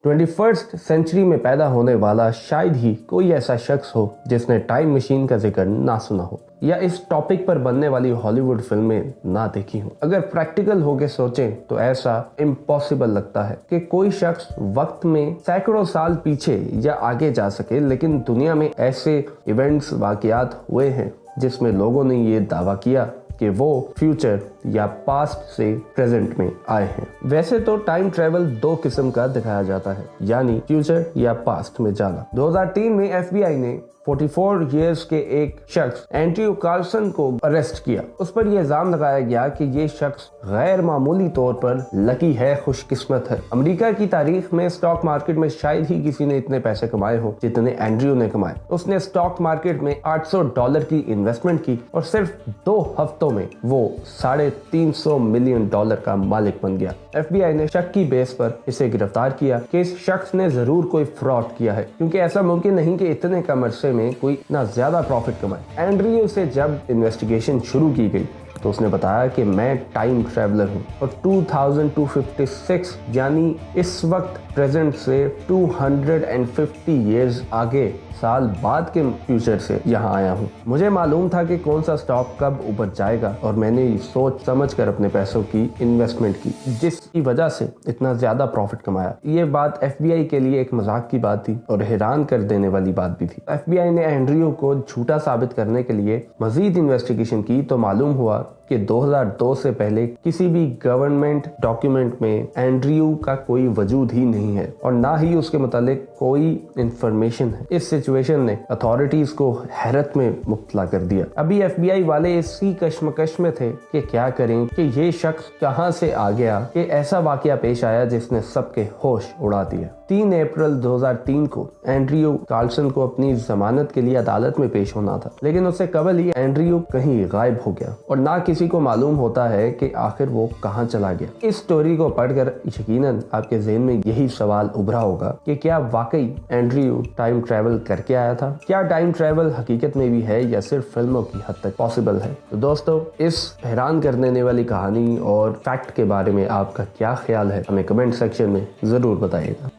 21st century में पैदा होने वाला शायद ही कोई ऐसा शख्स हो जिसने टाइम मशीन का जिक्र ना सुना हो या इस टॉपिक पर बनने वाली हॉलीवुड फिल्में ना देखी हो। अगर प्रैक्टिकल होके सोचें तो ऐसा इम्पॉसिबल लगता है कि कोई शख्स वक्त में सैकड़ों साल पीछे या आगे जा सके, लेकिन दुनिया में ऐसे इवेंट्स वाकयात हुए हैं जिसमें लोगों ने ये दावा किया कि वो फ्यूचर या पास्ट से प्रेजेंट में आए हैं। वैसे तो टाइम ट्रेवल दो किस्म का दिखाया जाता है, यानी फ्यूचर या पास्ट में जाना। 2003 में FBI ने 44 इयर्स के एक शख्स एंड्रयू कार्लसन को अरेस्ट किया। उस पर यह इल्जाम लगाया गया कि ये शख्स गैर मामूली तौर पर लकी है, खुशकिस्मत है। अमेरिका की तारीख में स्टॉक मार्केट में शायद ही किसी ने इतने पैसे कमाए हो जितने एंड्रयू ने कमाए। उसने स्टॉक मार्केट में $800 की इन्वेस्टमेंट की और सिर्फ 2 हफ्तों में वो $350 मिलियन का मालिक बन गया। FBI ने शक की बेस पर इसे गिरफ्तार किया कि इस शख्स ने जरूर कोई फ्रॉड किया है, क्योंकि ऐसा मुमकिन नहीं कि इतने कम अरसे में कोई इतना ज्यादा प्रॉफिट कमाए। एंड्रयू से जब इन्वेस्टिगेशन शुरू की गई तो उसने बताया कि मैं टाइम ट्रैवलर हूँ और 2256 यानी इस वक्त प्रेजेंट से 250 इयर्स आगे साल बाद के फ्यूचर से यहाँ आया हूँ। मुझे मालूम था कि कौन सा स्टॉक कब ऊपर जाएगा और मैंने सोच समझ कर अपने पैसों की इन्वेस्टमेंट की, जिसकी वजह से इतना ज्यादा प्रॉफिट कमाया। ये बात FBI के लिए एक मजाक की बात थी और हैरान कर देने वाली बात भी थी। FBI ने एंड्रयू को झूठा साबित करने के लिए मजीद इन्वेस्टिगेशन की तो मालूम हुआ कि 2002 से पहले किसी भी गवर्नमेंट डॉक्यूमेंट में एंड्रयू का कोई वजूद ही नहीं है और ना ही उसके मुतालिक कोई इंफॉर्मेशन है। इस सिचुएशन ने अथॉरिटीज को हैरत में मुब्तला कर दिया। अभी FBI वाले इसी कश्मकश में थे कि क्या करें कि ये शख्स कहां से आ गया कि ऐसा वाकया पेश आया जिसने सबके होश उड़ा दिया। 3 अप्रैल 2003 को एंड्रयू कार्लसन को अपनी जमानत के लिए अदालत में पेश होना था, लेकिन उससे कबल ही एंड्रयू कहीं गायब हो गया और ना किसी को मालूम होता है कि आखिर वो कहां चला गया। इस स्टोरी को पढ़कर यकीनन आपके ज़हन में यही सवाल उभरा होगा कि क्या वाकई एंड्रयू टाइम ट्रैवल करके आया था? क्या टाइम ट्रैवल हकीकत में भी है या सिर्फ फिल्मों की हद तक पॉसिबल है? तो दोस्तों, इस हैरान कर देने वाली कहानी और फैक्ट के बारे में आपका क्या ख्याल है? हमें कमेंट सेक्शन में जरूर बताइएगा।